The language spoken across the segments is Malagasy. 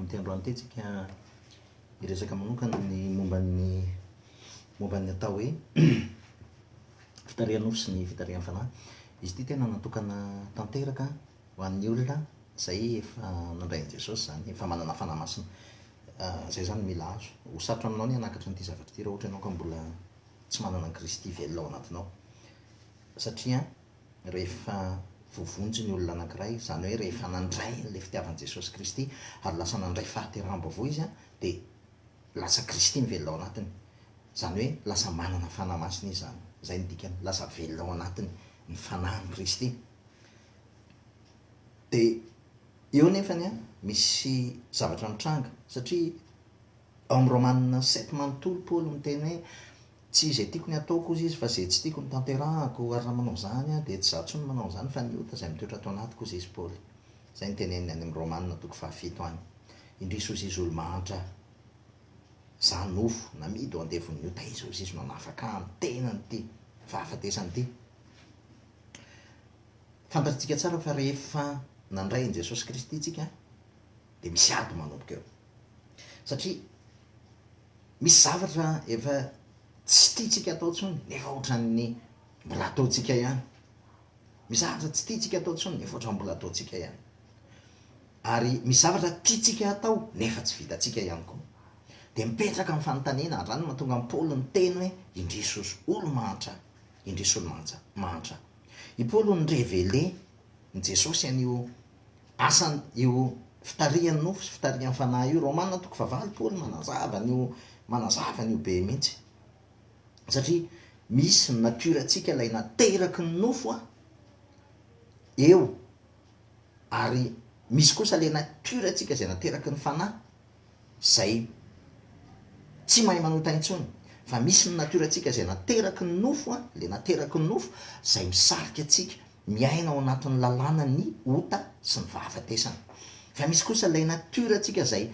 amin'ity androany ity tsika iresaka manokana ny momban'ny atao hoe fitarian'ofo sy ny fitarian'ny fanahy. Izy ity tena natokana tanteraka ho an'ny olona zay efa nandray an'i Jesosy zany, efa manana fanahy masina. Zay zany mila azo ho sarotra aminao ny hanakatra n'ity zavatra ity raha ohatra ianao ka mbola tsy manana an'i Kristy velona ao anatinao, satria rehefa voavonjy ny olona anankiray, zany hoe rehefa nandray an'ilay fitiavan'i Jesosy Kristy ary lasa nandray fahateraham-baovao izy dia lasa Kristy ny velona ao anatiny, zany hoe lasa manana fanahy masina izy zany. Zay ny dikany, lasa velona ao anatiny ny fanahin'i Kristy. Dia eo nefany misy zavatra mitranga, satria ao amin'ny Romanina 7 manontolo Paoly miteny hoe tsy izay tiako ny ataoko ozy izy fa izay tsy tiako ny tanterahako, ary raha manao zany dia tsy zaho intsony manao zany fa ny ota izay mitoetra tao anatiko ozy izy Paoly. Zay ny teneniny any amin'ny Romanina 7 any. Indrisy ozy izy olo-mahantra zany nofo namidy ho andevon'ny ota izy ozy izy manafaka amin'ny tenany ity fahafatesany ity. Fantatritsika tsara fa rehefa nandray an'i Jesosy Kristy tsika dia misy ady manomboka eo, satria misy zavatra efa tsy tiantsika atao intsony nefa ohatran'ny mbola ataontsika ihany. Misy zavatra tsy tiantsika atao intsony nefa ohatran'ny mbola ataontsika ihany. Ary misy zavatra tiantsika atao nefa tsy vitantsika ihany koa. Dia mipetraka amin'ny fanontaniana, andrany no mahatonga an'i Paoly ny teny hoe indrisy olo-mahantra, indrisy olo-mahantra. I Paoly ny révélé ny Jesosy an'io asany, io fitarian'ny nofo sy fitarian'ny fanahy io. Romanina 9 Paoly manazava an'io be mihitsy, satria misy ny natiora-tsika ilay nateraky ny nofo eo, ary misy kosa ilay natiora-tsika izay nateraky ny fanahy zay tsy mahay manota intsony. Fa misy ny natiora-tsika izay nateraky ny nofo, ilay nateraky ny nofo izay misarika atsika miaina ao anatin'ny lalàna ny ota sy ny fahafatesana. Fa misy kosa ilay natiora-tsika izay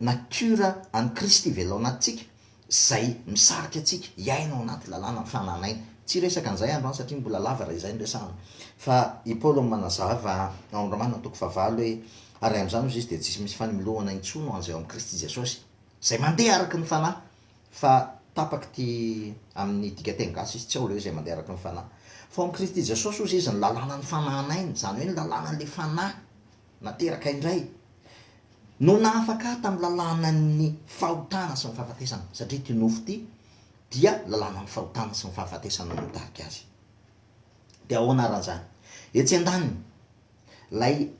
natiora an'i Kristy velona ao anatintsika, izay misarika atsika hiaina ao anaty lalàna ny fananaina. Tsy resaka an'izay androany satria mbola lava raha izay ndresahana. Fa i Paoly manazava ao amin'ny Romanina 9 hoe ary amin'izany ozy izy dia tsisy misy fanemolohana intsony ho an'izay ao amin'ny Kristy Jesosy izay mandeha araky ny fanahy. Fa tapaka ty amin'ny dika teny gasy izy tsy ao le hoe izay mandeha araky ny fanahy, fa ao amin'ny Kristy Jesosy ozy izy ny lalàna ny fanahinaina, zany hoe ny lalàna n'le fanahy nateraka indray no nahafaka tamin'ny lalàna ny fahotana sy ny fahafatesana, satria ty nofo ty dia lalàna ny fahotana sy ny fahafatesana no mitarika azy. Dia ao anaran'izany etsy an-daniny lay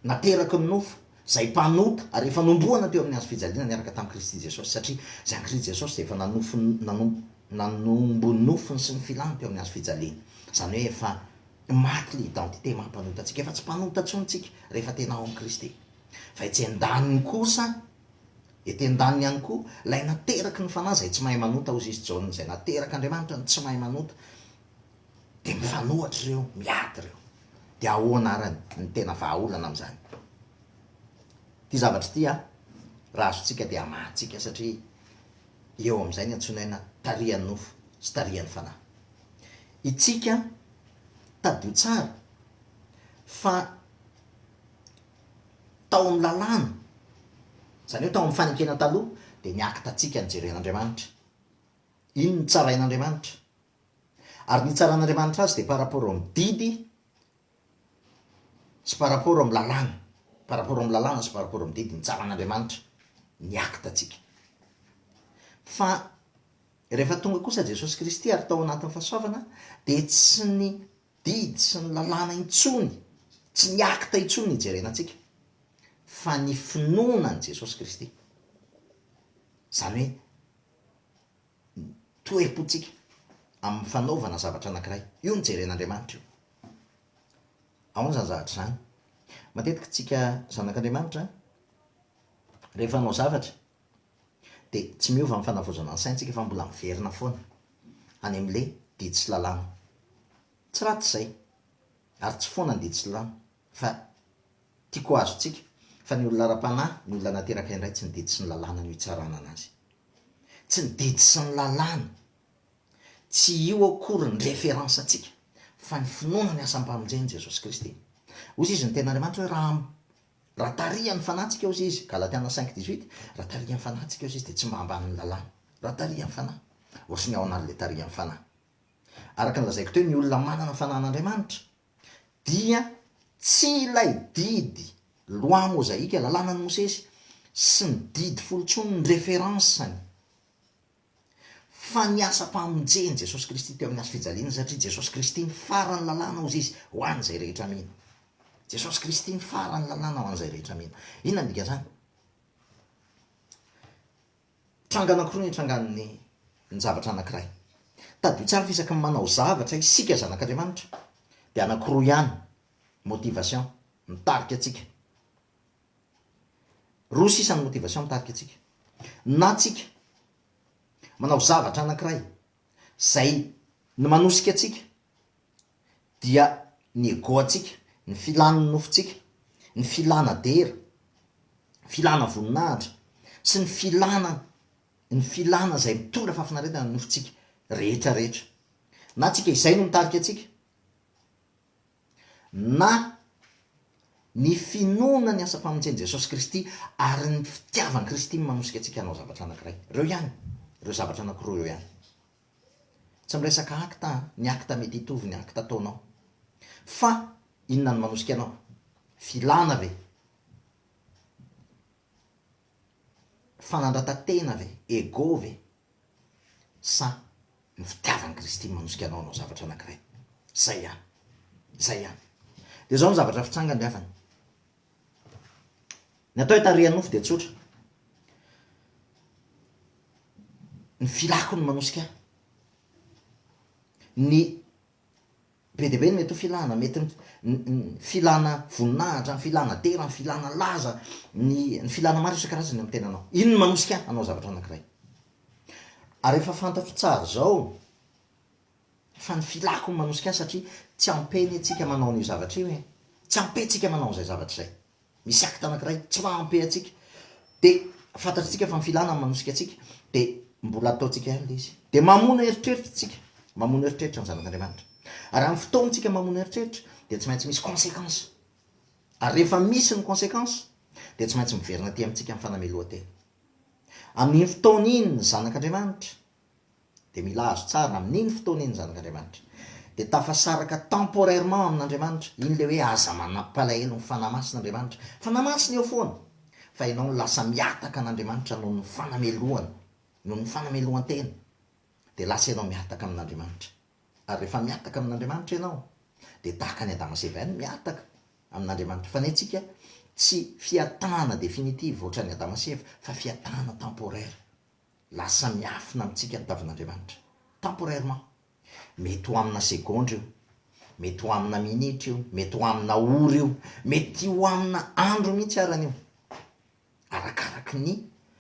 nateraky ny nofo zay mpanota ary efa nomboana teo amin'ny hazo fijaliana niaraka tamin'i Kristy Jesosy, satria zay an'i Kristy Jesosy dia efa nanombo ny nofony sy ny filany teo amin'ny hazo fijaliana. Zany hoe efa maty le identité mampanota antsika, efa tsy mpanota intsony tsika rehefa tena ao amin'ny Kristy. Fa etsy an-daniny kosa, ety an-daniny ihany koa lay nateraky ny fanahy zay tsy mahay manota ozy izy Jaona, zay nateraky Andriamanitra ny tsy mahay manota, dia mifanohatra ireo, miady ireo. Dia ao anarany ny tena vahaolana amin'izany. Ty zavatra ity raha azontsika dia amahantsika, satria eo amin'izay ny antsoina hoe tarian'ny nofo sy tarian'ny fanahy. Itsika tadio tsara fa tao amin'ny lalàna, zany hoe tao amin'ny fanekena taloha dia niakitatsika ny jeren'Andriamanitra. Ino ny tsarain'Andriamanitra? Ary ny tsaran'Andriamanitra azy dia par rapport amin'ny didy sy par rapport amin'ny lalàna, par rapport amin'ny lalàna sy par rapport amin'ny didy, ny tsaran'Andriamanitra niakitatsika. Fa rehefa tonga kosa Jesosy Kristy ary tao anatin'ny fahasoavana dia tsy ny didy sy ny lalàna intsony, tsy niakita intsony ny jerenantsika, fa ny finoana ny Jesosy Kristy. Zany hoe toe-potsika amin'ny fanaovana zavatra anankiray, io ny jeren'Andriamanitra io. Ao zany zavatra zany. Matetika tsika zanak'Andriamanitra rehefa hanao zavatra dia tsy miova amin'ny fanavozana ny saintsika fa mbola miverina foana any amin'le didy sy lalàna. Tsy ratsy izay, ary tsy foana ny didy sy lalàna, fa tiako azontsika fa ny olona ara-panahy, ny olona nateraka indray tsy ny didy sy ny lalàna no hitsarana anazy. Tsy ny didy sy ny lalàna, tsy io akory ny referansa antsika, fa ny finoana ny asam-pamonjeny Jesosy Kristy. Ozy izy ny ten'Andriamanitra hoe raha raha tarihan'ny fanatsika ozy izy Galatiana 5:18 raha tarihan'ny fanatsika ozy izy de tsy mba amban'ny lalàna raha tarihan'ny fanahy ohatrany ao an'le tarihan'ny fanahy araka ny lazaiko teo ny olona manana fanan'Andriamanitra dia tsy ilay didy loi mozaika lalàna ny Mosesy sy ny didy folontsony ny référenceny fa ny asa-pamonjeny Jesosy Kristy teo amin'ny asa fijaliana satria Jesosy Kristy ny farany lalàna ozy izy ho an'izay rehetra mihina Jesosy Kristy ny farany lalàna ho an'izay rehetra mihina inona ny dika zany tranga anankiroa ny trangan'ny ny zavatra anankiray tadio tsara fisaky ny manao zavatra isika zanak'Andriamanitra de anankiroa ihany motivation mitarika atsika roa sisany motivation mitarika atsika na tsika manao zavatra anankiray zay ny manosika atsika dia ny ego atsika ny filana ny nofotsika ny filana dera filana voninahitra sy ny filana zay mitondra fahafinaretana ny nofotsika rehetrarehetra na tsika izay no mitarika atsika na ny finoana ny asa-pamonjeny Jesosy Kristy ary ny fitiavany Kristy manosika atsika hanao zavatra anankiray reo ihany reo zavatra anankiroa reo ihany tsy miresaka akta ny akta mety hitovy ny akta ataonao fa inona ny manosika anao filana ve fanandratantena ve ego ve sa ny fitiavany Kristy manosika anao zavatra anankiray zay ihany de zao ny zavatra fitsangany avany ny atao hitarihan'ny nofo de tsotra ny filako ny manosika ny be de be ny mety ho filana mety ny filana voninahitra ny filana dera ny filana laza ny filana maro isan-karazany amin'ny tenanao ino ny manosika anao zavatra anankiray ary efa fantatro tsara zao fa ny filako ny manosika satria tsy ampeny atsika manao ny zavatra io tsy ampentsika manao zay zavatra zay misy akta anankiray tsy mahampe atsika de fantatritsika fa ny filana ny manosika atsika de mbola ataotsika ihany le izy de mamono eritreritra tsika mamono eritreritra ny zanak'Andriamanitra ary amin'ny fotoantsika mamono eritreritra de tsy maintsy misy conséquence ary rehefa misy ny conséquence de tsy maintsy miverina aty amintsika amin'ny fanamelohan-tena amin'iny fotoana iny ny zanak'Andriamanitra de mila azo tsara amin'iny fotoana iny ny zanak'Andriamanitra de tafasaraka temporairement amin'Andriamanitra iny le hoe aza manapalahelo ny fanamasin'Andriamanitra fanamasiny eo foana fa ianao ny lasa miataka an'Andriamanitra noho ny fanamelohany noho ny fanamelohan-tena de lasa ianao miataka amin'Andriamanitra ary rehefa miataka amin'Andriamanitra ianao de tahaka ny Adamaseva ihany miataka amin'Andriamanitra fa ny antsika tsy fiatahana definitive ohatra ny Adamaseva fa fiatahana temporaire lasa miafina amintsika ny tavin'Andriamanitra temporairement mety ho amina segondra io mety ho amina minitra io mety ho amina ora io mety ho amina andro mihitsy aran'io arakaraky ny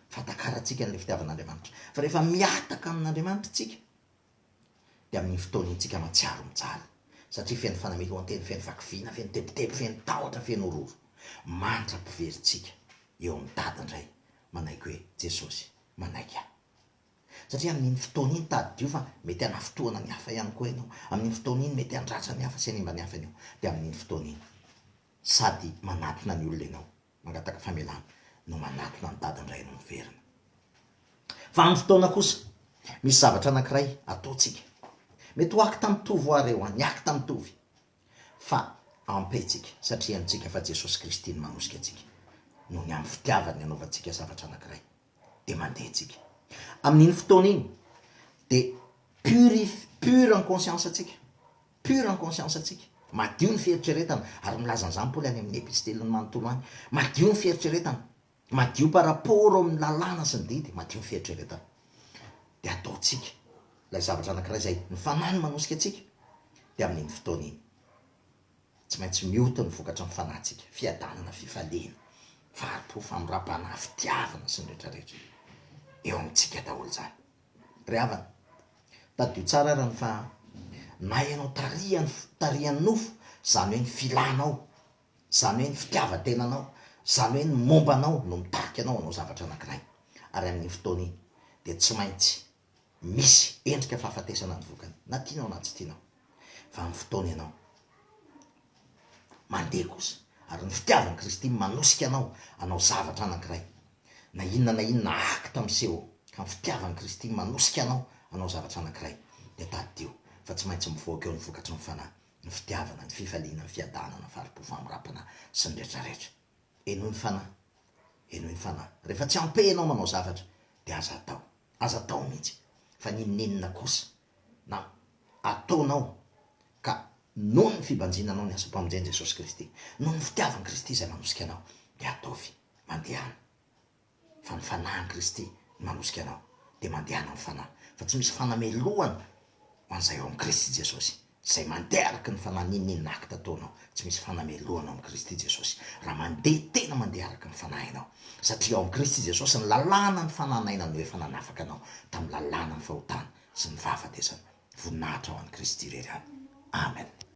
fatakaratsika n'le fitiavan'Andriamanitra fa rehefa miataka amin'Andriamanitra tsika de amin'ny fotoana iny tsika matsiaro mijaly satria feno fanamelohan-tena feno vakivina feno tebotebo feno tahotra feno ororo mandra-piveritsika eo amin'ny dadandray manaiky hoe Jesosy manaiky ahy satria amin'iny fotoana iny tady io fa mety hanafotoana ny hafa ihany koa ianao amin'iny fotoana iny mety handratra ny hafa sy hanimba ny hafa anio de amin'iny fotoana iny sady manatona ny olona ianao mangataka famelana no manatona ny dadandray no miverina fa amin'ny fotoana kosa misy zavatra anankiray ataotsika mety ho akta mitovy ho areo ny akta mitovy fa ampetsika satria antsika fa Jesosy Kristy ny manosika atsika no ny amin'ny fitiavany anaovantsika zavatra anankiray de mandeha tsika amin'iny fotoana iny de pure en conscience atsika pure en conscience atsika madio ny fieritreretana ary milaza an'izany Paoly any amin'ny episteliny manontolo any madio ny fieritreretana madio par rapport amin'ny lalàna sy ny didy madio ny fieritreretana de ataotsika lay zavatra anankiray zay ny fanahy manosika atsika de amin'iny fotoana iny tsy maintsy mioto ny vokatra ny fanahytsika fiadanana fifalena faripo famorapana fitiavana sy ny rehetrarehetra eo amintsika daholo zany ry havana tadio tsara arany fa na ianao tarihan'ny nofo zany hoe ny filanao zany hoe ny fitiavan-tenanao zany hoe ny mombanao no mitarika anao anao zavatra anankiray ary amin'ny fotoana iny de tsy maintsy misy endrika fahafatesana ny vokany na tianao na tsy tianao fa amin'ny fotoana ianao mandeha kosa ary ny fitiavan'i Kristy manosika anao zavatra anankiray na inona akta miseho ka ny fitiavan'i Kristy manosika anao zavatra anankiray de tadio fa tsy maintsy mivoaka eo ny vokatry ny fanahy, ny fitiavana, ny fifaliana, ny fiadanana, faripo famorapana sy ny rehetrarehetra. Enoy ny fanahy rehefa tsy ampy anao manao zavatra de aza atao mihitsy, fa ninina kosa na ataonao ka noho ny fibanjinanao ny asa-pamonjeny Jesosy Kristy, noho ny fitiavan'i Kristy zay manosika anao de ataovy mandehana, fa ny fanahin'i Kristy manosika anao de mandehana amin'ny fanahy, fa tsy misy fanamelohana ho an'izay ao amin'ny Kristy Jesosy zay mandeha araky ny fanahy ninina akta ataonao, tsy misy fanamelohana ao amin'ny Kristy Jesosy raha mandeha tena mandeha araky ny fanahy anao, satria ao amin'ny Kristy Jesosy ny lalàna ny fananaina no efa nanafaka anao tamin'ny lalàna ny fahotana sy ny vahafatesana voninahitra ao an'i Kristy irery any. Amen.